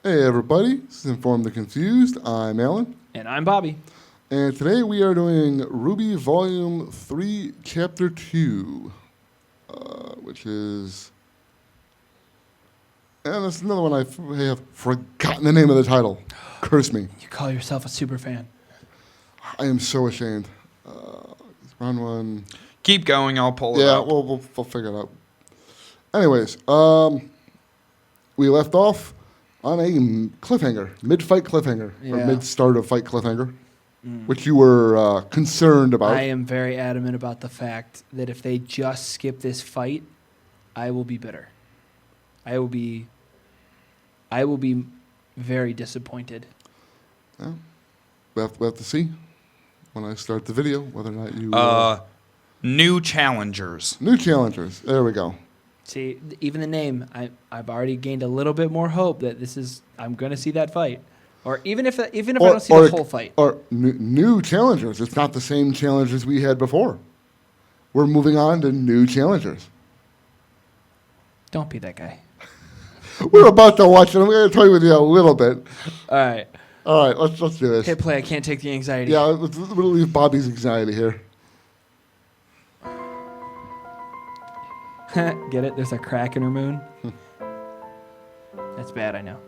Hey everybody, this is Inform the Confused. I'm Alan. And I'm Bobby. And today we are doing RWBY Volume 3, Chapter 2, which is... And that's another one I have forgotten the name of the title. Curse me. You call yourself a super fan. I am so ashamed. Round one. Keep going, I'll pull it Yeah, up. we'll figure it out. Anyways, we left off on a cliffhanger, mid-fight cliffhanger, or Yeah. mid-start of fight cliffhanger, which you were concerned about. I am very adamant about the fact that if they just skip this fight, I will be bitter. I will be very disappointed. Yeah. We have to see when I start the video whether or not you... New challengers. New challengers. There we go. See, even the name, I've already gained a little bit more hope that I'm going to see that fight, or even if I don't see the whole fight. Or new challengers. It's not the same challengers we had before. We're moving on to new challengers. Don't be that guy. We're about to watch it. I'm going to toy with you a little bit. All right, Let's do this. hit play. I can't take the anxiety. Yeah, let's relieve Bobby's anxiety here. Get it? There's a crack in her moon. That's bad, I know.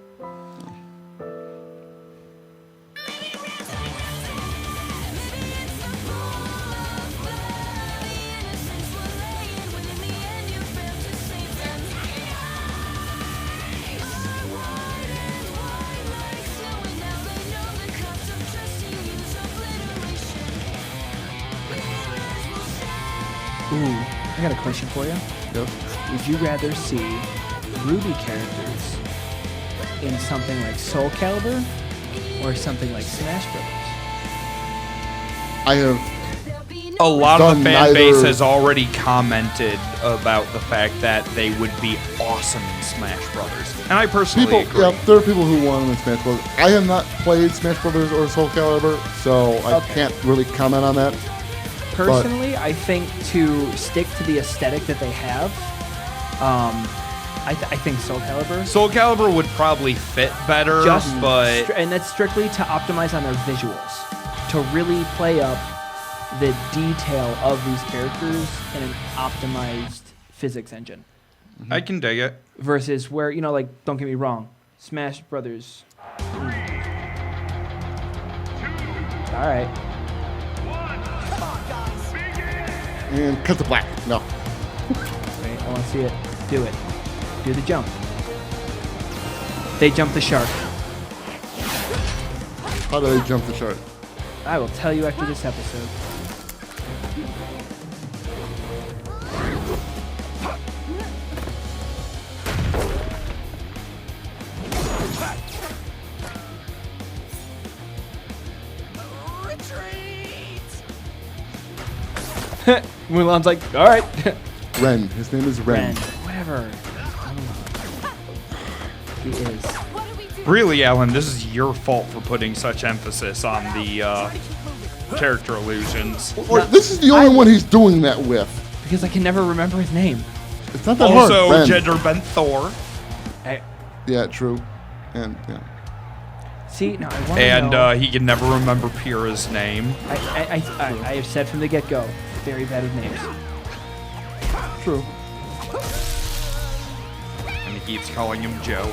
Ooh, I got a question for you. Yep. Would you rather see RWBY characters in something like Soul Calibur or something like Smash Brothers? I have... A lot of the fan Done base neither. has already commented about the fact that they would be awesome in Smash Brothers. And I personally agree. Yeah, there are people who want them in Smash Brothers. I have not played Smash Brothers or Soul Calibur, so I Okay. can't really comment on that. Personally, I think to stick to the aesthetic that they have, I think Soul Calibur. Soul Calibur would probably fit better, but And that's strictly to optimize on their visuals, to really play up the detail of these characters in an optimized physics engine. I can dig it. Versus where, like, don't get me wrong, Smash Brothers. All right. And cut the black. No. Wait, I want to see it. Do it. Do the jump. They jump the shark. How do they jump the shark? I will tell you after this episode. Mulan's like, all right. Ren. His name is Ren. Ren. Whatever. He is. Really, Alan, this is your fault for putting such emphasis on the character illusions. Or, this is the only one he's doing that with. Because I can never remember his name. It's not that hard. Also, Ren. gender bent Thor. Yeah, true. And, yeah. See, now I want to And know. he can never remember Pyrrha's name. I have said from the get-go, very bad with names. True. And he keeps calling him Joe.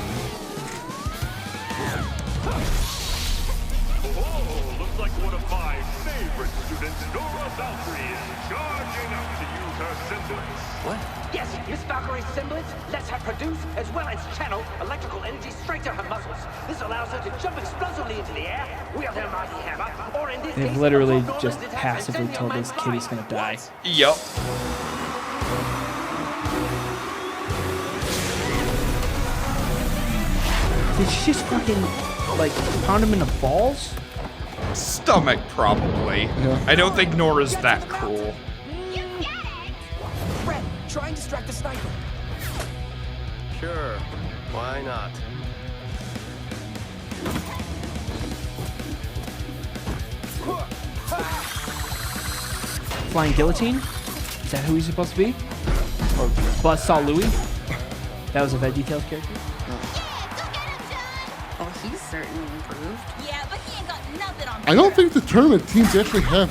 Oh, looks like one of my favorite students, Nora Valkyrie, is charging up to use her semblance. What? Yes, Miss Valkyrie's semblance lets her produce as well as channel electrical energy straight to her muscles. This allows her to jump explosively into the air, wield her mighty hammer, or in this They've case, literally perform just Norman's attacks passively and told send this your kid he's mind gonna die. Yup. Did she just fucking, like, pound him in the balls? Stomach, probably. Yeah. I don't think Nora's that cruel. Red, try and distract the sniper. Sure, why not? Flying guillotine? Is that who he's supposed to be? Or Buzzsaw Louie? That was a VeggieTales character? He's certainly improved. Yeah, but he ain't got nothing on I don't think the tournament teams actually have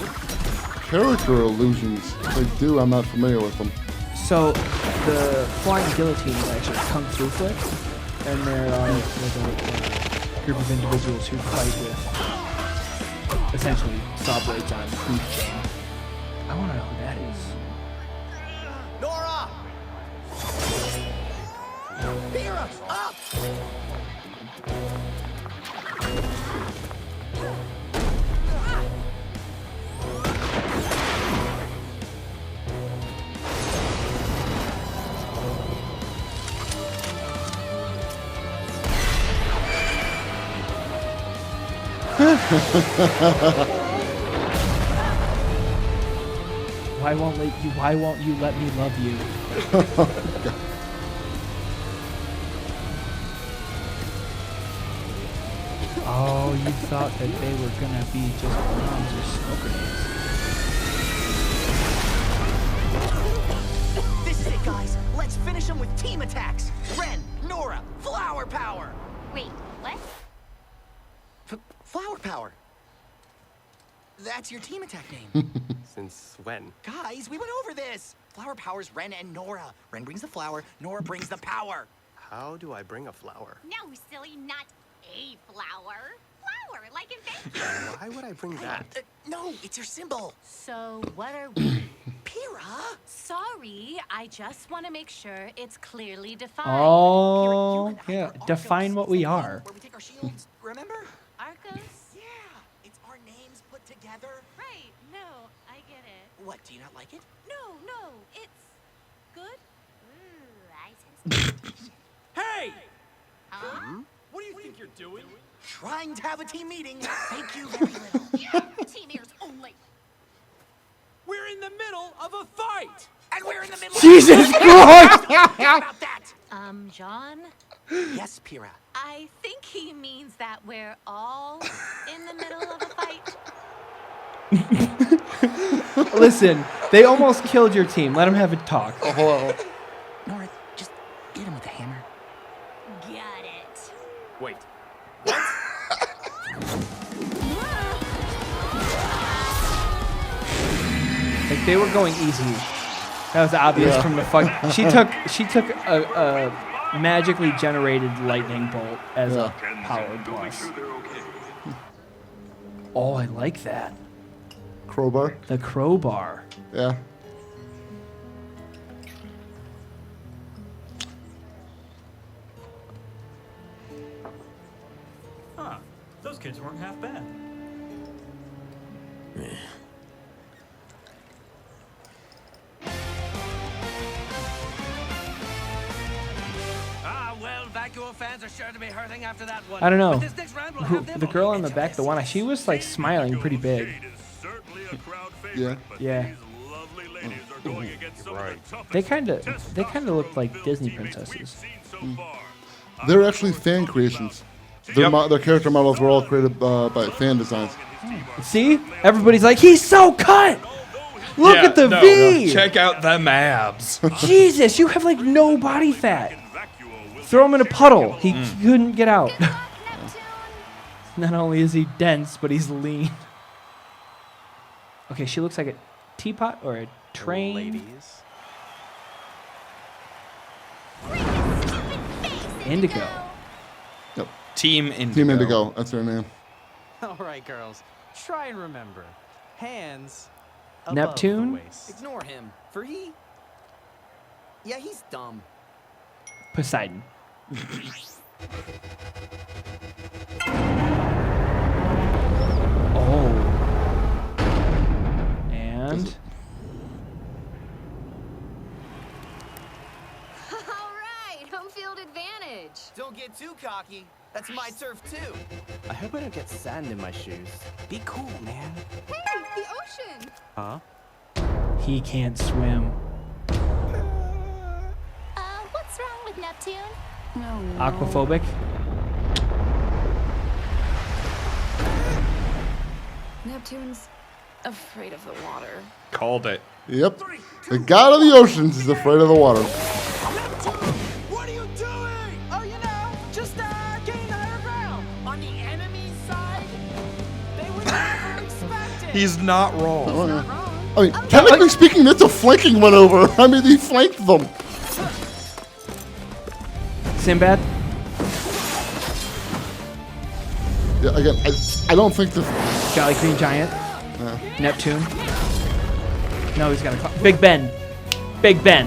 character illusions. If they do, I'm not familiar with them. So the flying guillotine is actually kung fu flip, and there are like a group of individuals who fight with essentially saw blades on each chain. I want to know who that is. Nora! Vera, up! Why won't you let me love you? Oh, you thought that they were gonna be just bombs or smoke grenades. This is it, guys. Let's finish them with team attacks. Ren, Nora, flower power. Wait, what? Flower power. That's your team attack name. Since when? Guys, we went over this. Flower power's Ren and Nora. Ren brings the flower, Nora brings the power. How do I bring a flower? No, silly, not a flower. Flower, like invention. Why would I bring that? No, it's your symbol. So what are we? Pyrrha? Sorry, I just want to make sure it's clearly defined. Oh, yeah. Define what we are. Where we take our shields, remember? Arcos? Yeah, it's our names put together. Right, no, I get it. What, do you not like it? No, it's good. Ooh, I sense. Hey! Huh? What do you think you're doing? Trying to have a team meeting. Thank you very little. Team ears only. We're in the middle of a fight! And we're in the middle Jesus Christ! about that! John, Yes, Pyrrha. I think he means that we're all in the middle of a fight. Listen, they almost killed your team. Let them have a talk. Nora, just hit him with the hammer. Got it. Wait. Like they were going easy. That was obvious from the fuck. She took a magically generated lightning bolt as a power plus. Oh, I like that. Crowbar. The crowbar. Yeah. Huh. Those kids weren't half bad. Well, Vacuo fans are sure to be hurting after that one. I don't know. But this next round will have them The girl in the back, the one, she was like smiling pretty big. Yeah. Yeah. They kind of looked like Disney princesses. They're actually fan creations. Their, their character models were all created by fan designs. See? Everybody's like, he's so cut! Look at the V! Check out them abs. Jesus, you have like no body fat. Throw him in a puddle. He couldn't get out. Not only is he dense, but he's lean. Okay, she looks like a teapot or a train. Ladies. Indigo. Yep. Team Indigo. Team Indigo. That's their name. All right, girls. Try and remember. Hands above Neptune? the waist. Ignore him. For yeah, he's dumb. Poseidon. Oh. And All right, home field advantage. Don't get too cocky. That's my turf too. I hope I don't get sand in my shoes. Be cool, man. Hey, the ocean. Huh? he can't swim. What's wrong with Neptune? No. Aquaphobic. Neptune's afraid of the water. Called it. Yep. The god of the oceans is afraid of the water. What are you doing? Oh, just gain higher ground. He's not wrong. I mean, technically speaking, that's a flanking maneuver. I mean, he flanked them. Sinbad? Yeah, again, I don't think the... Jolly Green Giant? Neptune? No, he's got a... Big Ben. Big Ben.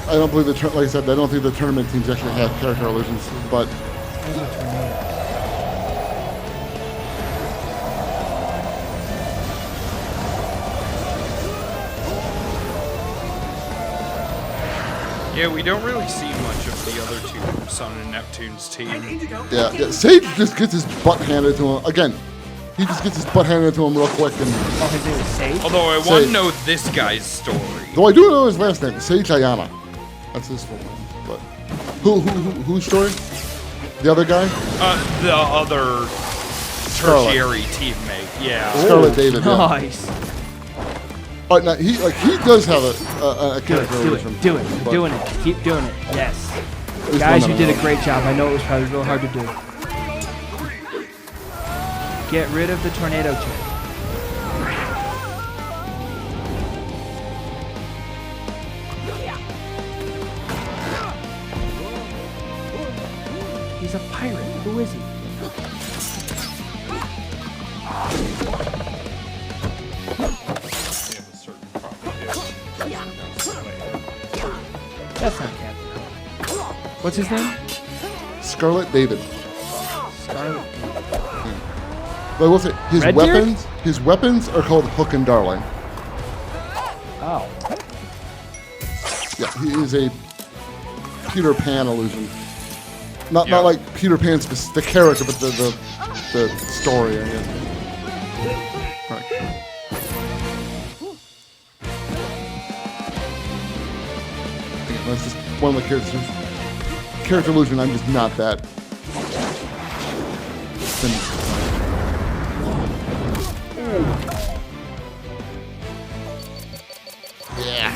I don't believe like I said, I don't think the tournament teams actually have character illusions, but... Yeah, we don't really see much of the other two Sun and Neptune's team. Yeah, Sage just gets his butt handed to him. Again, he just gets his butt handed to him real quick. And oh, his name is Sage? Although I want to know this guy's story. Though I do know his last name, Sage Ayana. That's his full name. But whose story? The other guy? The other tertiary teammate, yeah. Scarlet David. Nice. Yeah. Now he does have a character illusion. Do it. You're doing it. Keep doing it. Yes. Guys, you did a great job. I know it was probably real hard to do. Get rid of the tornado chick. He's a pirate. Who is he? That's not Captain. What's his name? Scarlet David. Scarlet. But I will say Redbeard? his weapons are called Hook and Darling. Oh. Yeah, he is a Peter Pan illusion. Not like Peter Pan's the character, but the story, I guess. Right. That's just one of the characters. Character illusion, I'm just not that. Yeah.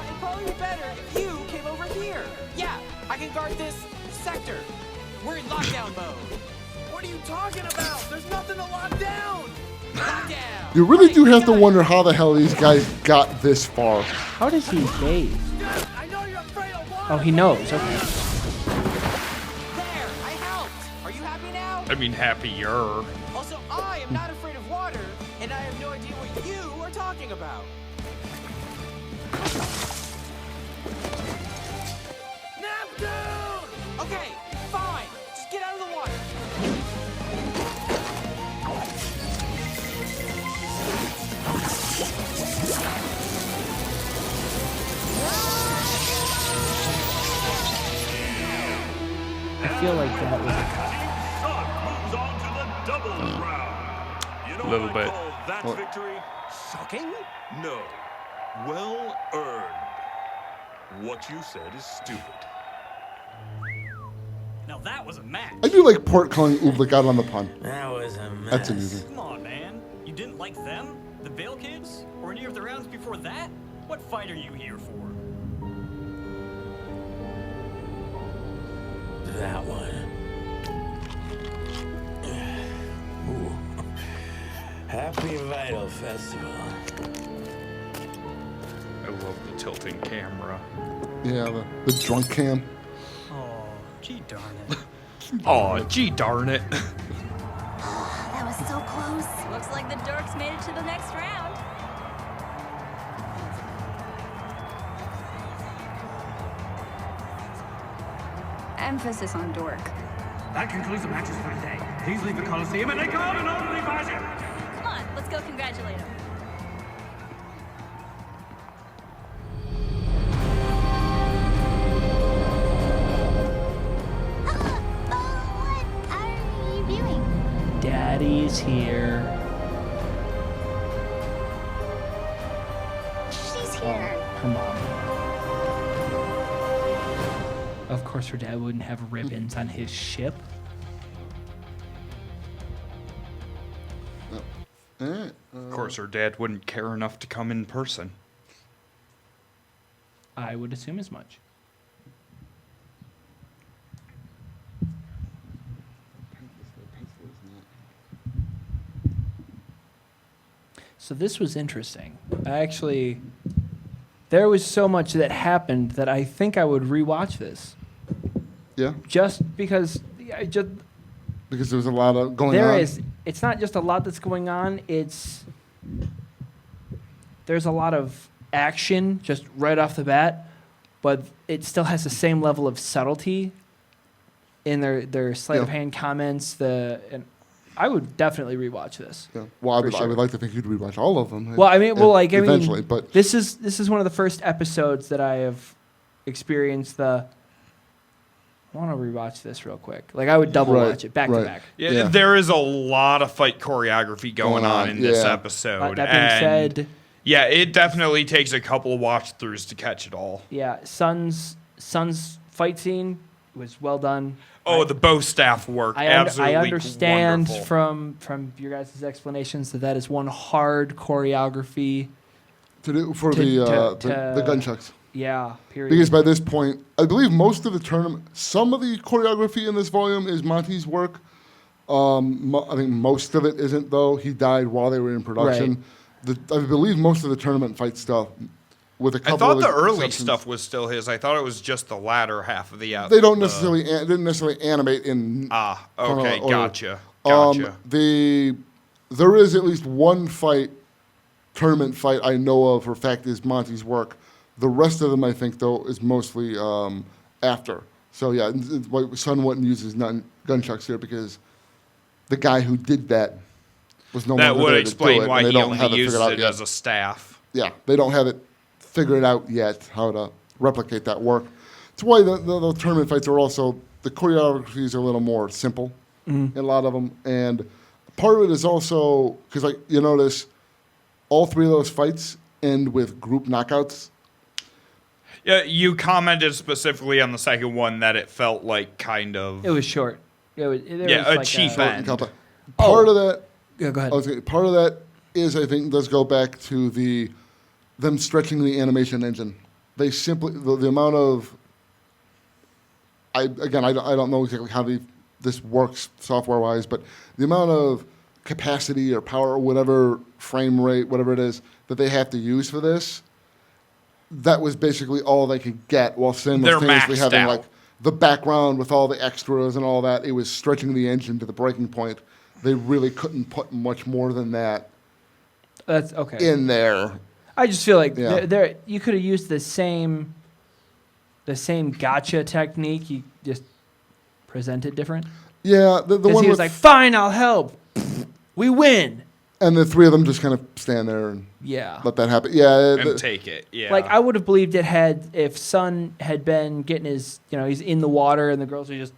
It'd probably be better if you came over here. Yeah, I can guard this sector. We're in lockdown mode. What are you talking about? There's nothing to lock down. Lockdown. You really do have to wonder how the hell these guys got this far. How does he bathe? I know you're afraid of water. Oh, he knows. Okay. There, I helped. Are you happy now? I mean, happier. Also, I am not afraid of water, and I have no idea what you are talking about. Neptune! Okay, fine. Just get out of the water. I feel like that was Sun moves on to the doubles round. You know Little what I bit. call that What? victory? Sucking? No. Well earned. What you said is stupid. Now that was a match. I do like Port calling Ooblik out on the pun. That was a mess. That's amusing. Come on, man. You didn't like them? The Vale kids? Or any of the rounds before that? What fight are you here for? That one. Ooh. Happy Vital Festival. I love the tilting camera. Yeah, the drunk cam. Oh, gee darn it. Oh, gee darn it. That was so close. Looks like the dorks made it to the next round. Emphasis on dork. That concludes the matches for today. Please leave the Coliseum and take on an orderly fashion. Come on, let's go congratulate him. What are you doing? Daddy's here. She's here. Oh, her mom. Of course, her dad wouldn't have ribbons on his ship. Of course, her dad wouldn't care enough to come in person. I would assume as much. So this was interesting. There was so much that happened that I think I would rewatch this. Yeah. Just because Because there was a lot of going on. It's not just a lot that's going on. There's a lot of action just right off the bat, but it still has the same level of subtlety in their sleight of hand comments. And I would definitely rewatch this. Yeah. Well, I would like to think you'd rewatch all of them. Well, eventually, but this is one of the first episodes that I have experienced I want to rewatch this real quick. Like, I would double watch it back to back. Yeah, there is a lot of fight choreography going on in this episode. That being said, yeah, it definitely takes a couple of watch throughs to catch it all. Yeah, Sun's fight scene was well done. Oh, the bow staff work, absolutely I understand wonderful. from your guys' explanations that is one hard choreography to do for the gunchucks. Yeah, period. Because by this point, I believe most of the tournament, some of the choreography in this volume is Monty's work. I think most of it isn't, though. He died while they were in production. Right. I believe most of the tournament fight stuff, with a couple. I thought the early stuff was still his. I thought it was just the latter half of the. They didn't necessarily animate in. Okay, gotcha. There is at least one tournament fight I know of for a fact is Monty's work. The rest of them, I think, though, is mostly after. So, yeah, Sun wouldn't use his gunchucks here because the guy who did that was no longer there to do it. That would explain why he only used it as a staff. Yeah, they don't have it figured out yet how to replicate that work. That's why the tournament fights are also, the choreographies are a little more simple in a lot of them. And part of it is also, because you notice, all three of those fights end with group knockouts. Yeah, you commented specifically on the second one that it felt like kind of... It was short. A cheap end. Part of that... Yeah, go ahead. Part of that is, I think, does go back to them stretching the animation engine. They simply... The amount of... I don't know exactly how this works software-wise, but the amount of capacity or power or whatever, frame rate, whatever it is, that they have to use for this... That was basically all they could get while simultaneously having like the background with all the extras and all that. It was stretching the engine to the breaking point. They really couldn't put much more than that. That's okay. In there. I just feel like you could have used the same gotcha technique. You just present it different. Yeah, the one he was like, "Fine, I'll help. We win." And the three of them just kind of stand there and let that happen. Yeah, and take it. Yeah, like I would have believed if Sun had been getting his, he's in the water and the girls are just,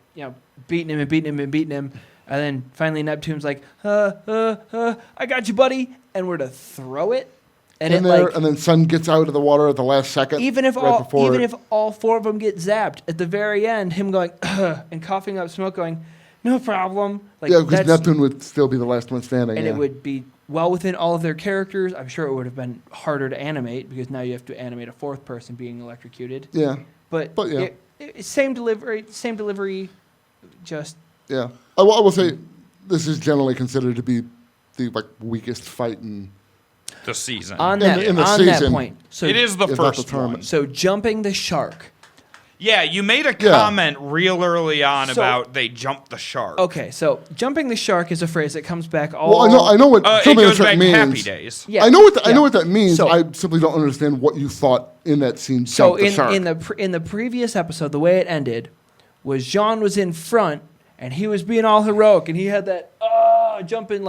beating him, and then finally Neptune's like, I got you, buddy, and we're to throw it, and then Sun gets out of the water at the last second. Even if all four of them get zapped at the very end, him going and coughing up smoke, going, no problem. Because Neptune would still be the last one standing. And it would be well within all of their characters. I'm sure it would have been harder to animate because now you have to animate a fourth person being electrocuted. Yeah. But yeah. Same delivery, just... Yeah. I will say this is generally considered to be the weakest fight in... the season. On that point. So it is the first one. So jumping the shark... Yeah, you made a comment real early on about they jumped the shark. Okay, so jumping the shark is a phrase that comes back all... Well, I know what jumping the shark means. Happy Days. Yeah. I know what that means. So, I simply don't understand what you thought in that scene. So in the previous episode, the way it ended was Jean was in front and he was being all heroic and he had that jumping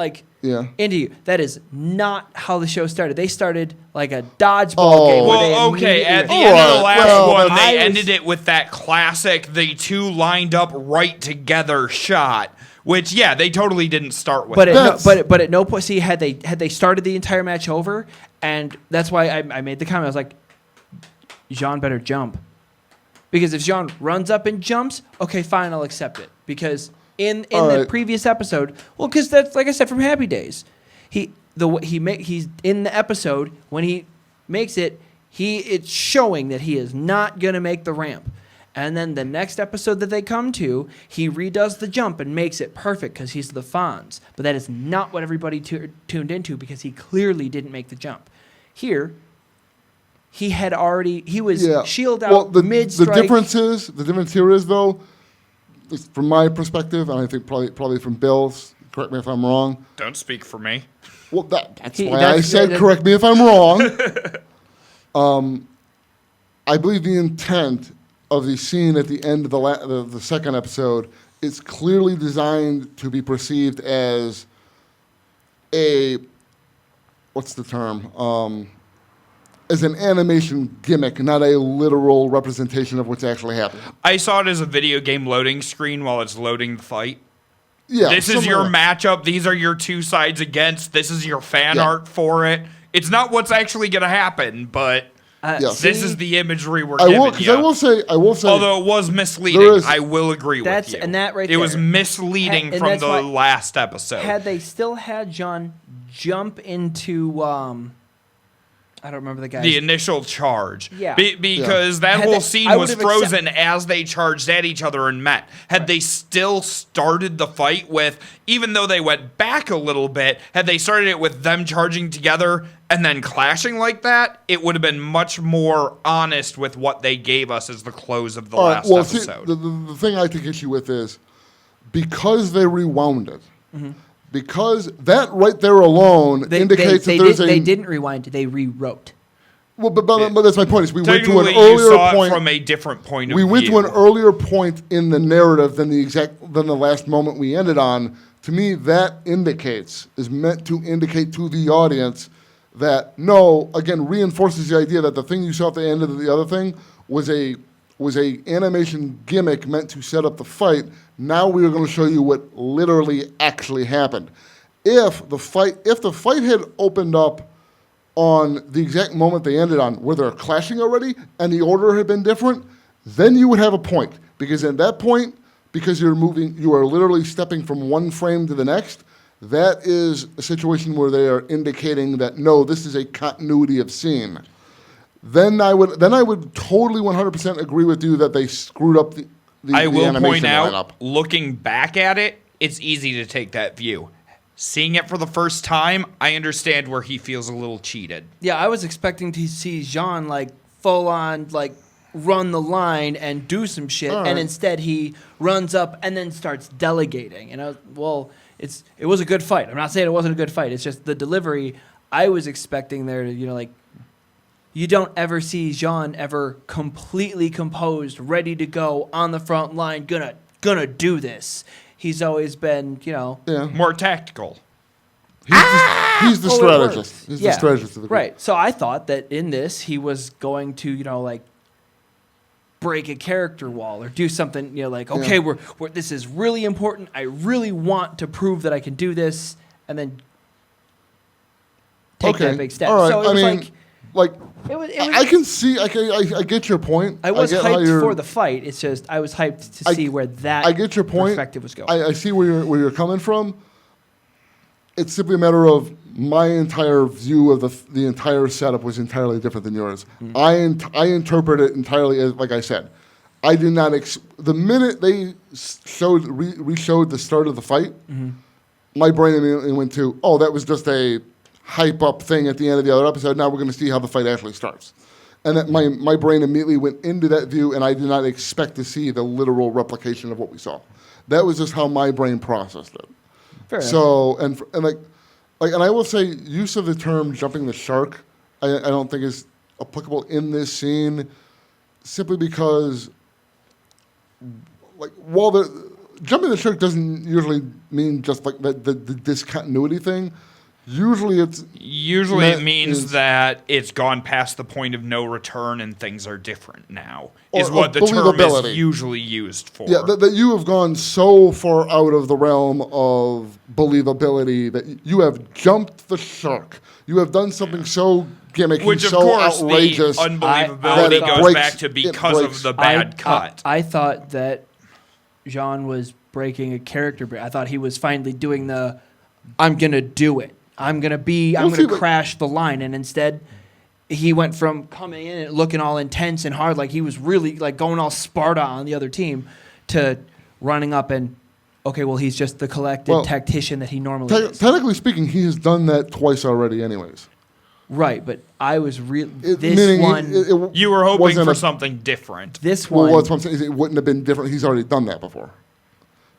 into you. That is not how the show started. They started like a dodgeball game. Well, okay, at the end of the last one, they ended it with that classic, the two lined up right together shot, which, they totally didn't start with. But at no point, see, had they started the entire match over, and that's why I made the comment. I was like, Jean better jump. Because if Jean runs up and jumps, okay, fine, I'll accept it. Because... In the previous episode, because that's like I said from Happy Days, he's in the episode when he makes it, It's showing that he is not going to make the ramp. And then the next episode that they come to, he redoes the jump and makes it perfect because he's the Fonz. But that is not what everybody tuned into because he clearly didn't make the jump. Here, he was shield out mid-strike. The difference here is, though, from my perspective, and I think probably from Bill's, correct me if I'm wrong. Don't speak for me. Well, that's why I said correct me if I'm wrong. I believe the intent of the scene at the end of the second episode is clearly designed to be perceived as what's the term? As an animation gimmick, not a literal representation of what's actually happening. I saw it as a video game loading screen while it's loading the fight. Yeah, this is your matchup. These are your two sides against. This is your fan art for it. It's not what's actually going to happen, but this is the imagery we're giving you. I will say, although it was misleading, I will agree with you. And that right it was misleading from the last episode. Had they still had John jump into, I don't remember the guy. The initial charge. Yeah. Because that whole scene was frozen as they charged at each other and met. Had they still started the fight with, even though they went back a little bit, had they started it with them charging together and then clashing like that, it would have been much more honest with what they gave us as the close of the last episode. See, the thing I take issue with is because they rewound it, because that right there alone indicates that there's they didn't rewind, they rewrote. Well, but that's my point. Is we went to an you earlier saw point it from a different point of view. view. We went to an earlier point in the narrative than the last moment we ended on. To me, that is meant to indicate to the audience that reinforces the idea that the thing you saw at the end of the other thing was a animation gimmick meant to set up the fight. Now we are going to show you what literally actually happened. If the fight had opened up on the exact moment they ended on, where they're clashing already, and the order had been different, then you would have a point. Because at that point, because you are literally stepping from one frame to the next, that is a situation where they are indicating that no, this is a continuity of scene. Then I would totally 100% agree with you that they screwed up the I will point out, lineup. looking back at it, it's easy to take that view. Seeing it for the first time, I understand where he feels a little cheated. Yeah, I was expecting to see Jean full on run the line and do some shit, and instead he runs up and then starts delegating. And it was a good fight. I'm not saying it wasn't a good fight. It's just the delivery. I was expecting there to you don't ever see Jean ever completely composed, ready to go on the front line, gonna do this. He's always been, more tactical. He's the strategist. He's the strategist of the group. Right. So I thought that in this he was going to, break a character wall or do something, okay, we're this is really important. I really want to prove that I can do this, and then take that big step. All right. So it was I can see. I get your point. I was hyped for the fight. It's just I was hyped to see where that. I get your point. Perspective was going. I see where you're coming from. It's simply a matter of my entire view of the entire setup was entirely different than yours. I interpret it entirely as, like I said, I did not. The minute they re-showed the start of the fight, my brain immediately went to, oh, that was just a hype up thing at the end of the other episode. Now we're going to see how the fight actually starts. And that my brain immediately went into that view, and I did not expect to see the literal replication of what we saw. That was just how my brain processed it. Fair enough. So and I will say, use of the term "jumping the shark" I don't think is applicable in this scene, simply because while the jumping the shark doesn't usually mean just the discontinuity thing. Usually it means that it's gone past the point of no return and things are different now, is what the term is usually used for. Yeah, that you have gone so far out of the realm of believability that you have jumped the shark. You have done something so gimmicky, which of so course outrageous. The unbelievability goes back to because of the bad cut. I thought that Jean was breaking a character break. I thought he was finally doing I'm going to do it. I'm going to crash the line. And instead, he went from coming in and looking all intense and hard, like he was really like going all Sparta on the other team, to running up and, okay, well, he's just the collected tactician that he normally is. Technically speaking, he has done that twice already anyways. Right, but I was you were hoping for something different. This one... Well, that's what I'm saying. It wouldn't have been different. He's already done that before.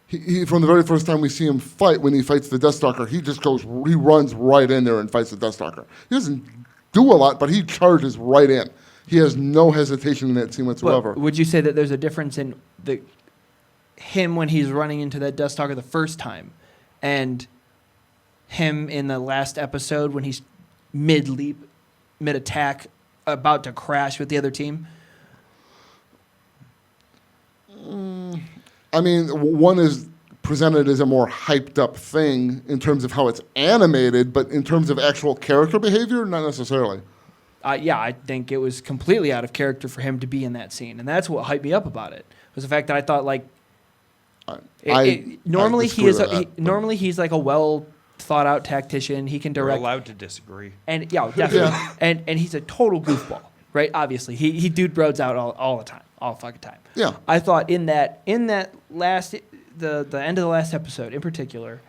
He from the very first time we see him fight, when he fights the Deathstalker, he runs right in there and fights the Deathstalker. He doesn't do a lot, but he charges right in. He has no hesitation in that scene whatsoever. But would you say that there's a difference in him when he's running into that Deathstalker the first time, and him in the last episode when he's mid-leap, mid-attack, about to crash with the other team? I mean, one is presented as a more hyped up thing in terms of how it's animated, but in terms of actual character behavior, not necessarily. Yeah, I think it was completely out of character for him to be in that scene, and that's what hyped me up about it. Was the fact that I thought normally he's like a well thought out tactician. He can direct. We're allowed to disagree. And definitely. And he's a total goofball, right? Obviously, he dude broads out all the time, all fucking time. Yeah. I thought in that last the end of the last episode in particular,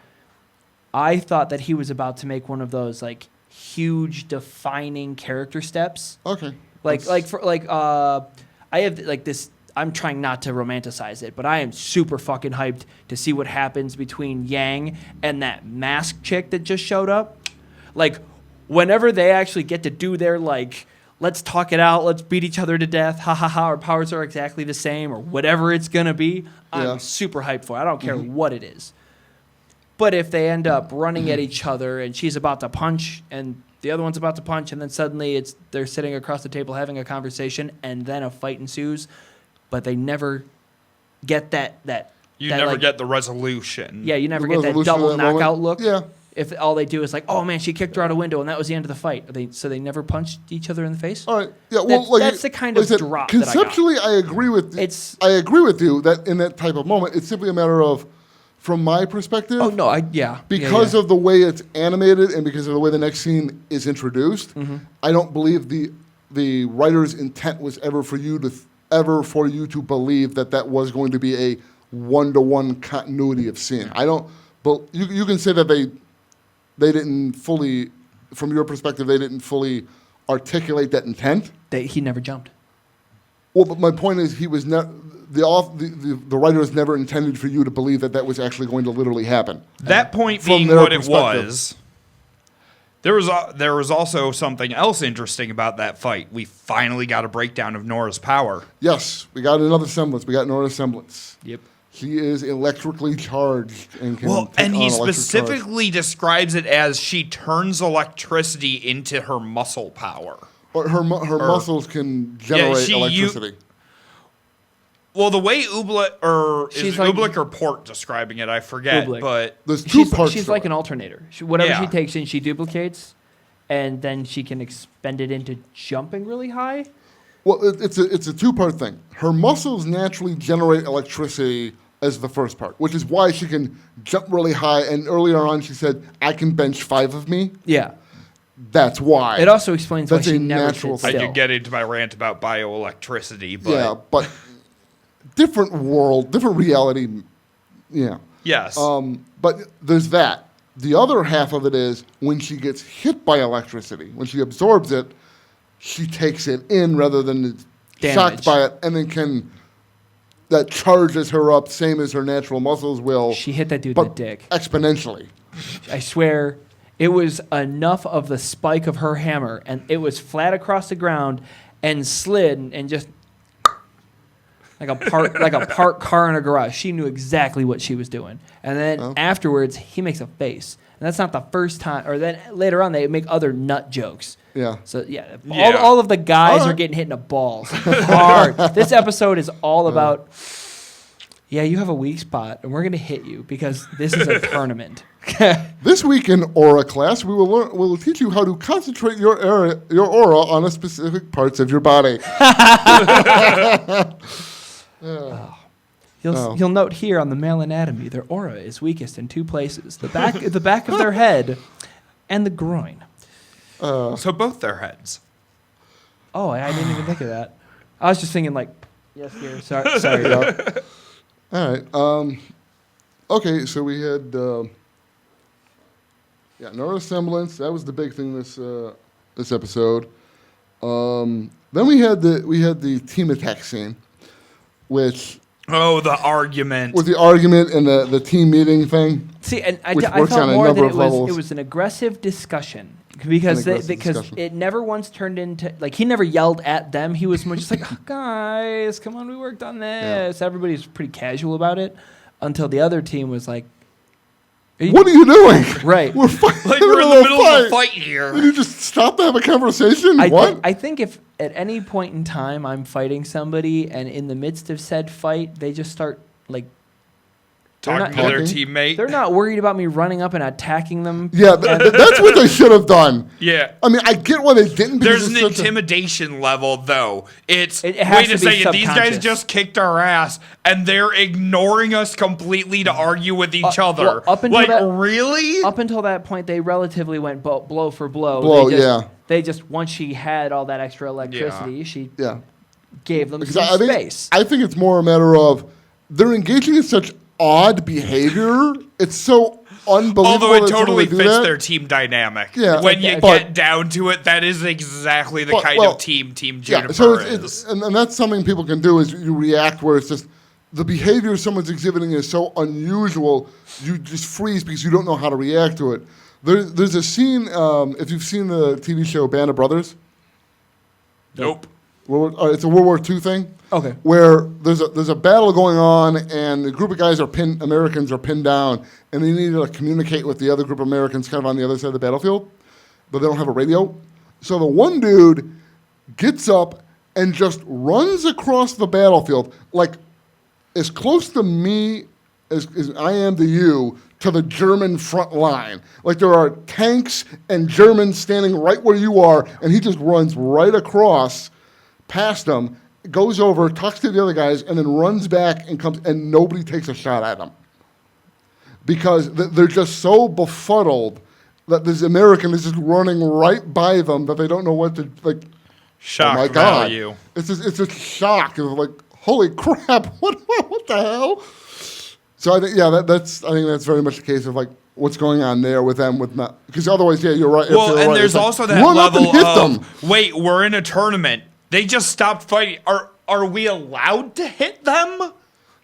I thought that he was about to make one of those like huge defining character steps. Okay. I have like this. I'm trying not to romanticize it, but I am super fucking hyped to see what happens between Yang and that mask chick that just showed up. Like, whenever they actually get to do their, like, let's talk it out, let's beat each other to death, ha ha ha, our powers are exactly the same, or whatever it's going to be, I'm super hyped for it. I don't care what it is. But if they end up running at each other and she's about to punch and the other one's about to punch, and then suddenly they're sitting across the table having a conversation, and then a fight ensues, but they never get that you never get the resolution. Yeah, you never get that double knockout look. Yeah. If all they do is like, oh man, she kicked her out a window, and that was the end of the fight. So they never punched each other in the face. All right. Yeah. Well, that's the kind of drop. Conceptually, that I got. I agree with. I agree with you that in that type of moment, it's simply a matter of, from my perspective. Oh no, Because of the way it's animated and because of the way the next scene is introduced, I don't believe the writer's intent was ever for you to believe that was going to be a one-to-one continuity of scene. I don't. But you can say that they didn't fully, from your perspective, they didn't fully articulate that intent. He never jumped. Well, but my point is, he was not. The writer has never intended for you to believe that was actually going to literally happen. That point being what it was. There was also something else interesting about that fight. We finally got a breakdown of Nora's power. Yes, we got another semblance. We got Nora's semblance. Yep. He is electrically charged and can and he specifically describes it as she turns electricity into her muscle power. Or her muscles can generate electricity. Well, the way Oobleck or Port describing it, I forget. Oobleck. But there's two parts. She's like an alternator. Whatever she takes in, she duplicates, and then she can expend it into jumping really high. Well, it's a two-part thing. Her muscles naturally generate electricity as the first part, which is why she can jump really high. And earlier on, she said, "I can bench 5 of me." Yeah. That's why. It also explains why she never sits still. I could get into my rant about bioelectricity, but yeah, but different world, different reality. Yeah. Yes. But there's that. The other half of it is when she gets hit by electricity, when she absorbs it, she takes it in rather than shocked by it, and then that charges her up, same as her natural muscles will. She hit that dude in the dick. Exponentially. I swear, it was enough of the spike of her hammer, and it was flat across the ground and slid and just like a parked car in a garage. She knew exactly what she was doing. And then afterwards, he makes a face. And that's not the first time. Or then later on, they make other nut jokes. Yeah. So, all of the guys are getting hit in the balls hard. This episode is all about, you have a weak spot, and we're going to hit you because this is a tournament. This week in Aura class, we will teach you how to concentrate your aura on a specific parts of your body. You'll note here on the male anatomy, their aura is weakest in 2 places: the back of their head and the groin. So both their heads. Oh, I didn't even think of that. I was just thinking like, yes, dear. Sorry. Yep. All right. Okay, so we had neurosemblance. That was the big thing this episode. Then we had the team attack scene, which the argument with the argument and the team meeting thing. See, and I works felt on a more that number it of levels. was an aggressive discussion because it never once turned into like he never yelled at them. He was more just like, oh, guys, come on, we worked on this. Everybody's pretty casual about it until the other team was like, what are you doing? Right. We're fighting. Like we're in the middle of a fight here. Did you just stop to have a conversation? I think if at any point in time I'm fighting somebody and in the midst of said fight, they just start like talking to their teammate. They're not worried about me running up and attacking them. Yeah, that's what they should have done. Yeah. I mean, I get why they didn't. There's an intimidation level, though. It has wait to a be second, these guys subconscious. just kicked our ass, and they're ignoring us completely to argue with each other. Well, up until really? Up until that point, they relatively went blow for blow. They just once she had all that extra electricity, she gave them some space. I think it's more a matter of they're engaging in such odd behavior. It's so unbelievable. Although it that totally do fits that. their team dynamic. Yeah, when you get down to it, that is exactly the kind of team Juniper is. And that's something people can do is you react where it's just the behavior someone's exhibiting is so unusual, you just freeze because you don't know how to react to it. There's a scene, if you've seen the TV show Band of Brothers. Nope. It's a World War II thing. Okay. Where there's a battle going on, and a group of guys Americans are pinned down, and they need to communicate with the other group of Americans kind of on the other side of the battlefield, but they don't have a radio. So the one dude gets up and just runs across the battlefield, like as close to me as I am to you, to the German front line. Like there are tanks and Germans standing right where you are, and he just runs right across past them, goes over, talks to the other guys, and then runs back and comes, and nobody takes a shot at him. Because they're just so befuddled that this American is just running right by them that they don't know what to, like, shock oh my God. value. It's a shock of like, holy crap, what the hell? So I think, I think that's very much the case of like, what's going on there with them because otherwise, you're right. Well, and there's also that level of, them. wait, we're in a tournament. They just stopped fighting. Are we allowed to hit them?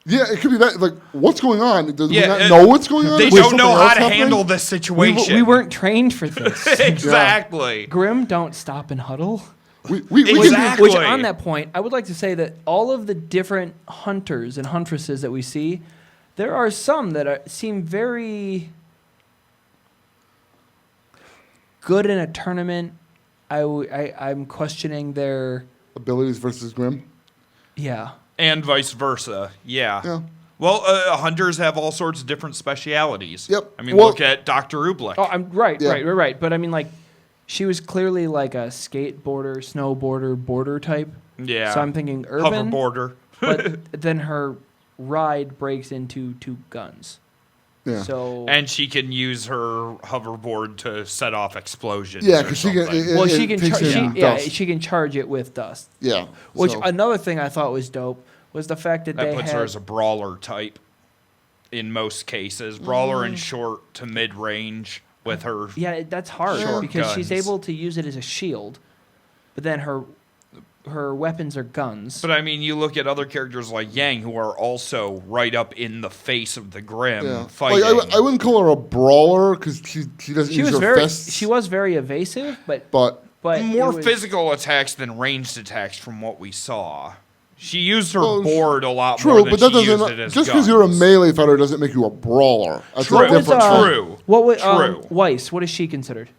Yeah, it could be that. Like, what's going on? Do we not know what's going on? They don't know how to handle this situation. We weren't trained for this. Exactly. Grim, don't stop and huddle. Exactly. Which, on that point, I would like to say that all of the different hunters and huntresses that we see, there are some that seem very good in a tournament. I'm questioning their abilities versus Grim. Yeah. And vice versa. Yeah. Well, hunters have all sorts of different specialities. Yep. I mean, look at Dr. Rublik. Oh, I'm right. But I mean, like, she was clearly like a skateboarder, snowboarder, border type. Yeah. So I'm thinking urban. Hoverboarder. But then her ride breaks into 2 guns. Yeah. So and she can use her hoverboard to set off explosions. Yeah, because she can. She can charge it with dust. Yeah. Which another thing I thought was dope was the fact that they puts had, her as a brawler type. In most cases, brawler in short to mid range with her. Yeah, that's hard because she's able to use it as a shield, but then her weapons are guns. But I mean, you look at other characters like Yang, who are also right up in the face of the Grim fighting. Like, I wouldn't call her a brawler because she doesn't use her fists. She was very evasive, but more physical attacks than ranged attacks from what we saw. She used her board a lot more than she used it as just guns. because you're a melee fighter doesn't make you a brawler. That's True. a different True. What would Weiss? What is she considered?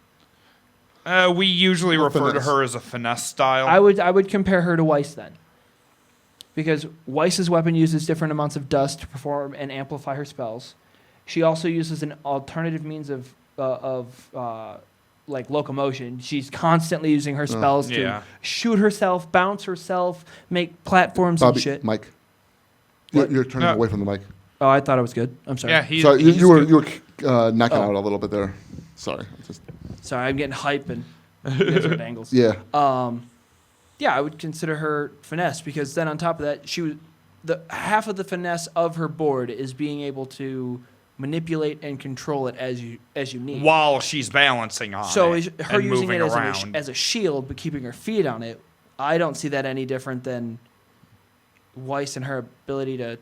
We usually refer to her as a finesse style. I would compare her to Weiss then, because Weiss's weapon uses different amounts of dust to perform and amplify her spells. She also uses an alternative means of like locomotion. She's constantly using her spells to shoot herself, bounce herself, make platforms and shit. Mike, you're turning away from the mic. Oh, I thought it was good. I'm sorry. Yeah, you were knocking out a little bit there. Sorry. Sorry, I'm getting hype and different angles. Yeah. Yeah, I would consider her finesse because then on top of that, the half of the finesse of her board is being able to manipulate and control it as you need while she's balancing on so it. So her and using it around. as a shield but keeping her feet on it, I don't see that any different than Weiss and her ability to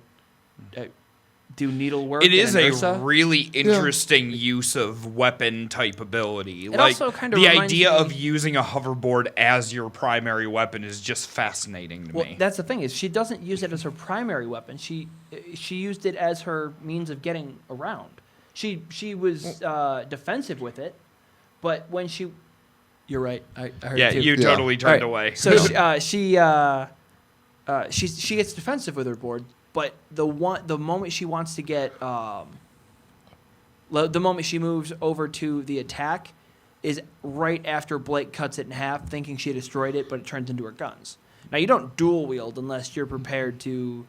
do needlework. It is a really interesting use of weapon type ability. It also kind of the idea of using a hoverboard as your primary weapon is just fascinating to me. That's the thing is she doesn't use it as her primary weapon. She used it as her means of getting around. She was defensive with it, but when you're right. I heard yeah, it too. you totally turned away. So she gets defensive with her board. But the moment she wants to get, the moment she moves over to the attack, is right after Blake cuts it in half, thinking she destroyed it, but it turns into her guns. Now you don't dual wield unless you're prepared to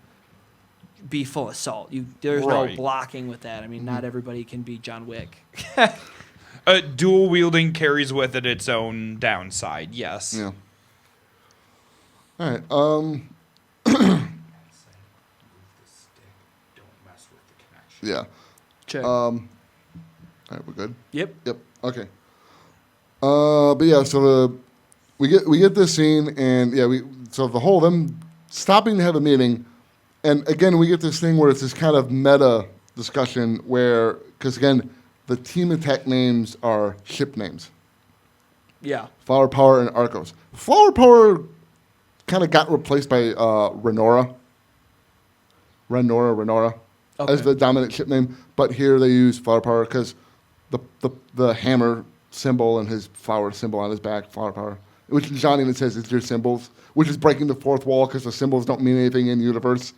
be full assault. There's no blocking with that. I mean, not everybody can be John Wick. Dual wielding carries with it its own downside. Yes. Yeah. All right. Yeah. Check. All right, we're good. Yep. Okay. But yeah, so we get this scene, and so the whole them stopping to have a meeting, and again we get this thing where it's this kind of meta discussion where, because again, the team attack names are ship names. Yeah. Flower Power and Arcos. Flower Power kind of got replaced by Renora. Okay. As the dominant ship name, but here they use Flower Power because the hammer symbol and his flower symbol on his back, Flower Power, which John even says is your symbols, which is breaking the fourth wall because the symbols don't mean anything in the universe.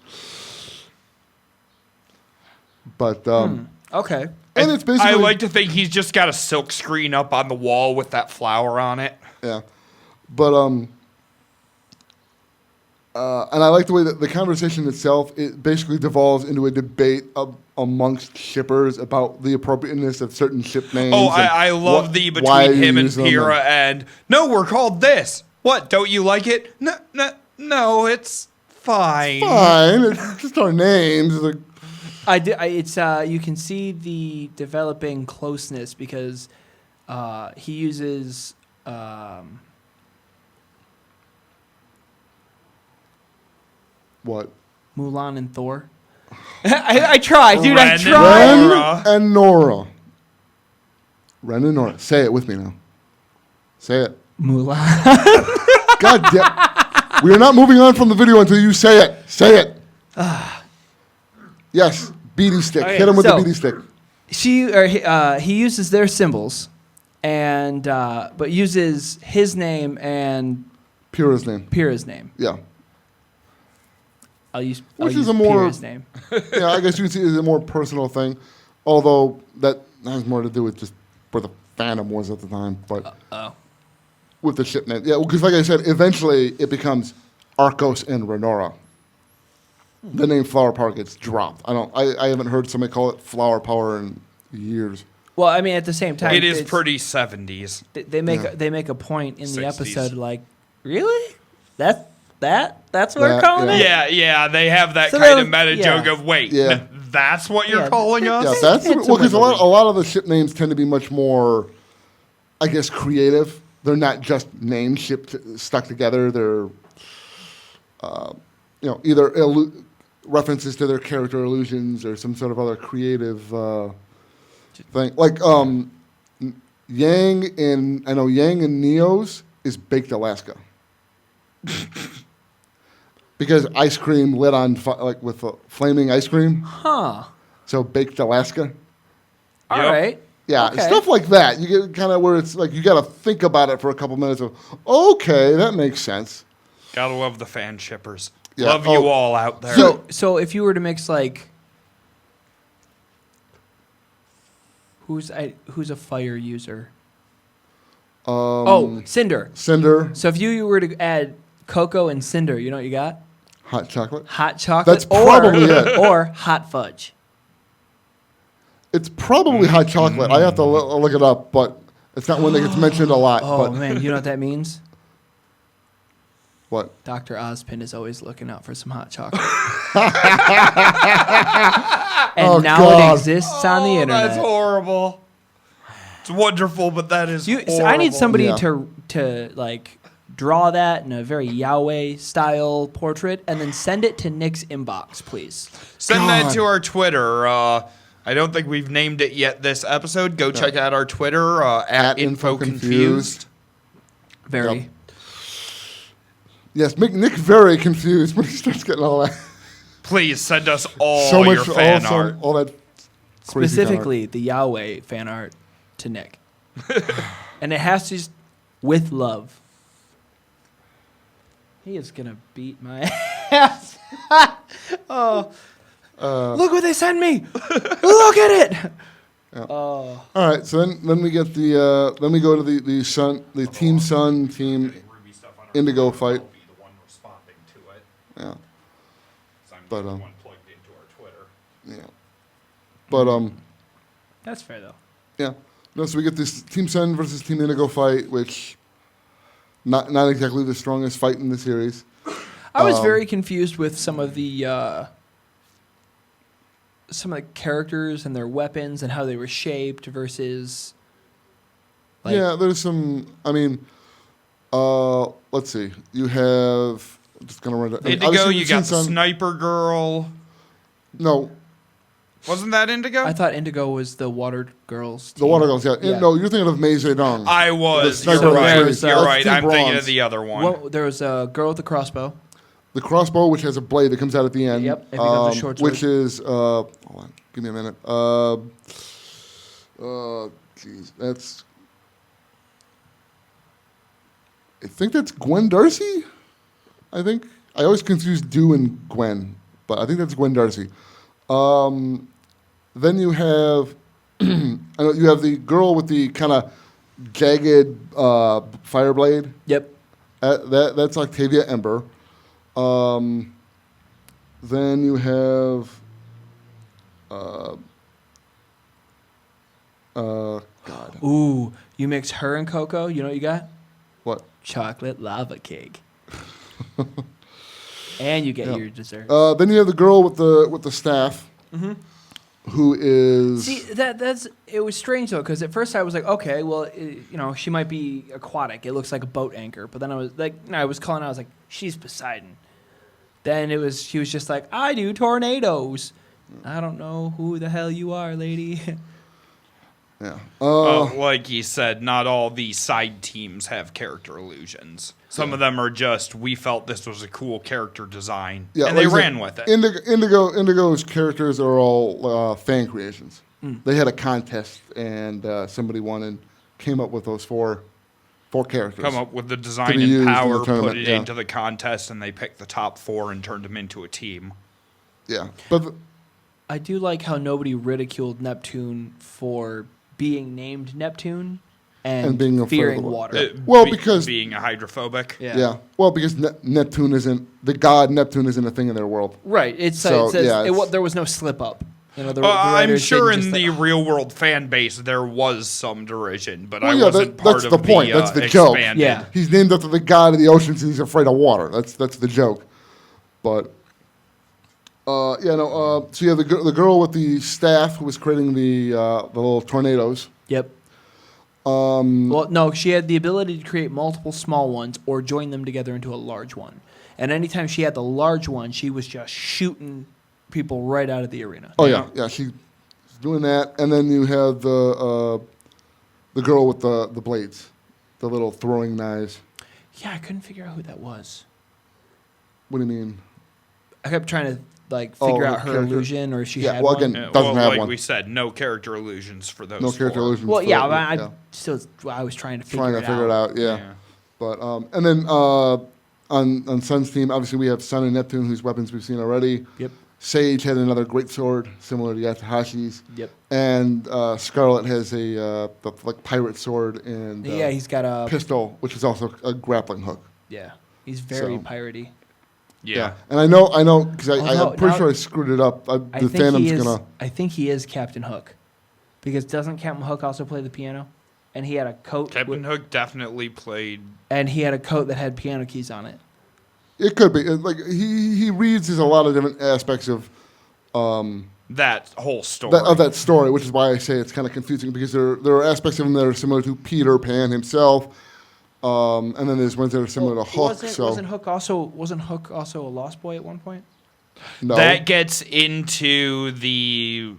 But okay, and it's basically I like to think he's just got a silk screen up on the wall with that flower on it. Yeah, but and I like the way that the conversation itself, it basically devolves into a debate amongst shippers about the appropriateness of certain ship names. Oh, I love between him and Pyrrha and, no, we're called this. What, don't you like it? No, it's fine. It's just our names. It's you can see the developing closeness because he uses... What? Mulan and Thor. I tried, dude. I tried. Ren and Nora. Ren and Nora. Say it with me now. Say it. Mulan. God damn. We are not moving on from the video until you say it. Say it. Yes. BD stick. Okay, hit him with the BD stick. He uses their symbols, and but uses his name and Pyrrha's name. Yeah. I'll use Pyrrha's name. Yeah, I guess you can see it as a more personal thing, although that has more to do with just where the fandom was at the time. But with the ship name, yeah, because like I said, eventually it becomes Arcos and Renora. The name Flower Power gets dropped. I haven't heard somebody call it Flower Power in years. Well, I mean, at the same time, it is pretty 70s. They make a point in 60s. The episode, like, really? That's what we're calling it? Yeah, they have that kind of meta joke of, wait, that's what you're calling us? Yeah, that's because a lot of the ship names tend to be much more, I guess, creative. They're not just names stuck together. They're, either references to their character allusions or some sort of other creative thing. Like Yang and Neo's is Baked Alaska. Because ice cream lit on with flaming ice cream. Huh. So Baked Alaska. All right. Yeah, okay. Stuff like that. You get kind of where it's like you got to think about it for a couple minutes of, okay, that makes sense. Gotta love the fan shippers. Yeah. Love you all out there. So if you were to mix like, who's a fire user? Cinder. Cinder. So if you were to add Cocoa and Cinder, you know what you got? Hot chocolate. Hot chocolate. That's probably it. Or hot fudge. It's probably hot chocolate. I have to look it up, but it's not one that gets mentioned a lot. Oh man, you know what that means? What? Dr. Ozpin is always looking out for some hot chocolate. And Oh, now God. it exists on the internet. That's horrible. It's wonderful, but that is horrible. I need somebody Yeah. to like draw that in a very Yahweh style portrait and then send it to Nick's inbox, please. Send that God. to our Twitter. I don't think we've named it yet this episode. Go check out our Twitter at InfoConfused. Very. Yep. Yes, make Nick very confused when he starts getting all that. Please send us all So your much, fan art. all that. crazy Specifically, the Yahweh fan art to Nick. And it has to just with love. He is going to beat my ass. Oh. Look what they sent me. Look at it. Yeah. Oh. All right, so then we get the then we go to the Team Sun Team Indigo fight. Yeah. But yeah. But That's fair though. yeah. No, so we get this Team Sun versus Team Indigo fight, which not exactly the strongest fight in the series. I was very confused with some of the characters and their weapons and how they were shaped versus. Yeah, there's some. I mean, let's see. You have. I'm just gonna run it. Indigo, you got the Sniper Girl. No. Wasn't that Indigo? I thought Indigo was the Water Girls. The Water Girls, yeah. No, you're thinking of Mei Zedong. I was. The You're Sniper right. series. You're That's right. Team I'm thinking Bronze. of the other one. Well, there was a girl with the crossbow. The crossbow, which has a blade that comes out at the end. Yep, it becomes a short sword. Which is, hold on, give me a minute. Jeez, that's. I think that's Gwen Darcy. I think I always confuse Dew and Gwen, but I think that's Gwen Darcy. Then you have, you have the girl with the kind of jagged fire blade. Yep. That's Octavia Ember. Then you have, God. Ooh, you mix her and Coco. You know what you got? What? Chocolate lava cake. And you get your dessert. Then you have the girl with the staff, who is. See, it was strange though, because at first I was like, okay, well, she might be aquatic. It looks like a boat anchor. But then I was like, I was calling out. I was like, she's Poseidon. Then she was just like, I do tornadoes. I don't know who the hell you are, lady. Yeah. Like you said, not all the side teams have character illusions. Some of them are just, we felt this was a cool character design, and they ran with it. Indigo's characters are all fan creations. They had a contest, and somebody won and came up with those four characters. Come up with the design and power, put it into the contest, and they picked the top 4 and turned them into a team. Yeah, but I do like how nobody ridiculed Neptune for being named Neptune and being afraid fearing of the water. Because being a hydrophobic. Yeah. Well, because Neptune isn't the god. Neptune isn't a thing in their world. Right. There was no slip up. I'm sure in the real world fan base there was some derision, but I wasn't part that's of the point. That's the joke. expanded. He's named after the god of the oceans, and he's afraid of water. That's the joke. But so you have the girl with the staff who was creating the little tornadoes. Yep. Well, no, she had the ability to create multiple small ones or join them together into a large one. And anytime she had the large one, she was just shooting people right out of the arena. Oh yeah, she's doing that. And then you have the girl with the blades, the little throwing knives. Yeah, I couldn't figure out who that was. What do you mean? I kept trying to figure out her illusion, or if she had well, one. again, doesn't have like one. we said, no character illusions for those. No character illusions. Well, for yeah, that, I was trying to figure it out. Yeah. But and then on Sun's team, obviously we have Sun and Neptune, whose weapons we've seen already. Yep. Sage had another great sword similar to Yatahashi's. Yep. And Scarlet has the pirate sword and he's got a pistol, which is also a grappling hook. Yeah, he's very piratey. Yeah. And I know because I'm pretty sure I screwed it up. The Phantom's gonna. I think he is Captain Hook, because doesn't Captain Hook also play the piano? And he had a coat. Captain Hook definitely played. And he had a coat that had piano keys on it. It could be. Like he reads a lot of different aspects of that whole story. That story, which is why I say it's kind of confusing because there are aspects of him that are similar to Peter Pan himself, and then there's ones that are similar to Hook. Wasn't Hook also a Lost Boy at one point? No. That gets into the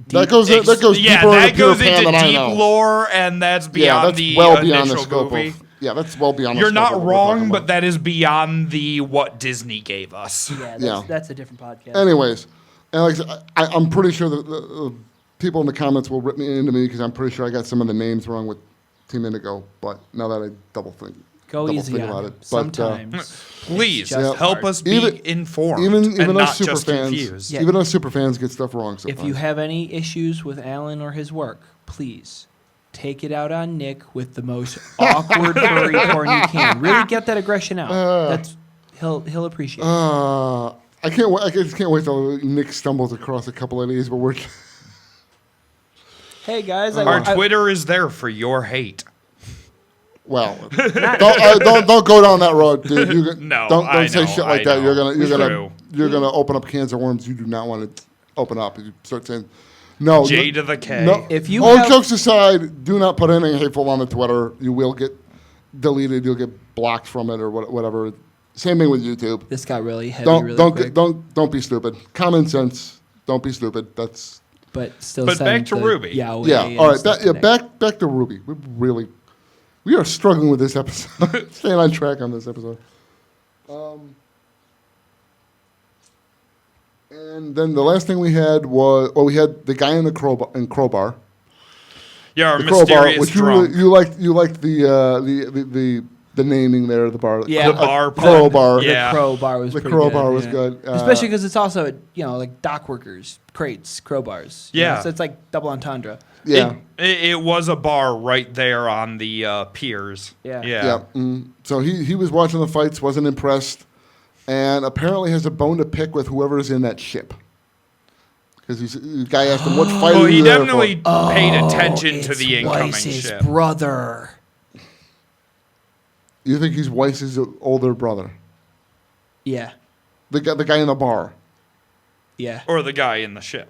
that goes deeper into Peter Pan than I know. Lore, and that's beyond that's the well beyond the initial scope movie. That's well beyond. You're the scope not of what we're talking wrong, about. but that is beyond the what Disney gave us. Yeah, that's a different podcast. Anyways, and like I said, I'm pretty sure that the people in the comments will rip me into me because I'm pretty sure I got some of the names wrong with Team Indigo. But now that I double think easy about on it. it. Sometimes, please help us be informed even and us not super just fans, confused. even us super fans get stuff wrong. If you have any issues with Alan or his work, please take it out on Nick with the most awkward furry porn you can. Really get that aggression out. He'll appreciate it. I can't wait. I just can't wait till Nick stumbles across a couple of these. But we're hey guys, our Twitter is there for your hate. Well, don't go down that road, dude. No, don't say shit like that. True. You're gonna open up cans of worms you do not want to open up. You start saying no. J to the K. No, if you all jokes aside, do not put anything hateful on the Twitter. You will get deleted. You'll get blocked from it or whatever. Same thing with YouTube. This got really heavy. Don't be stupid. Common sense. Don't be stupid. That's. But still. But back to RWBY. Yeah. All right. Back to RWBY. We are struggling with this episode. Staying on track on this episode. And then the last thing we had was we had the guy in the crowbar. Yeah, our the mysterious crowbar, which drunk. you liked the naming there, the bar. Yeah, the bar crowbar. Yeah, the crowbar was the pretty crowbar good, was good, especially because it's also like dock workers crates, crowbars. Yeah, so it's like double entendre. Yeah, it was a bar right there on the piers. Yeah. So he was watching the fights, wasn't impressed, and apparently has a bone to pick with whoever's in that ship. Because the guy asked him, "What fight are you there for?" He definitely paid attention to the incoming Weiss's ship. brother. You think he's Weiss's older brother? Yeah. The guy in the bar. Yeah. Or the guy in the ship.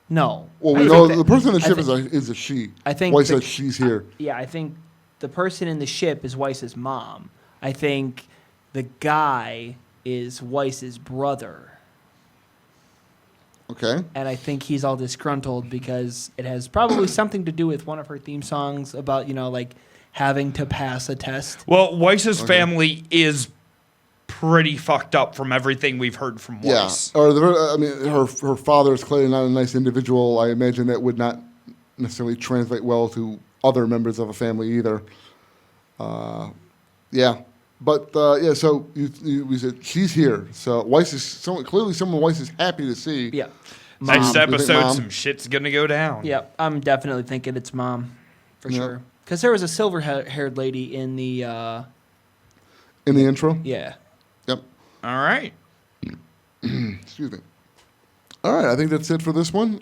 No. Well, we know the person in the ship is a she. I think Weiss says she's here. I think the person in the ship is Weiss's mom. I think the guy is Weiss's brother. Okay. And I think he's all disgruntled because it has probably something to do with one of her theme songs about, like having to pass a test. Well, Weiss's family is pretty fucked up from everything we've heard from Weiss. Yeah. Or her father is clearly not a nice individual. I imagine that would not necessarily translate well to other members of a family either. Yeah. But so we said she's here. So Weiss is clearly someone Weiss is happy to see. Yeah. Next episode, some shit's gonna go down. Yeah, I'm definitely thinking it's mom, for sure. Because there was a silver-haired lady in the. In the intro. Yeah. Yep. All right. Excuse me. All right, I think that's it for this one.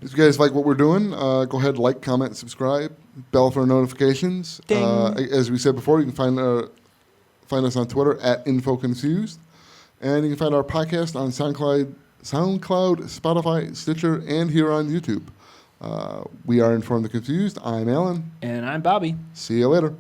If you guys like what we're doing, go ahead, like, comment, subscribe, bell for notifications. As we said before, you can find us on Twitter at InfoConfused. And you can find our podcast on SoundCloud, Spotify, Stitcher, and here on YouTube. We are Informed the Confused. I'm Alan. And I'm Bobby. See you later.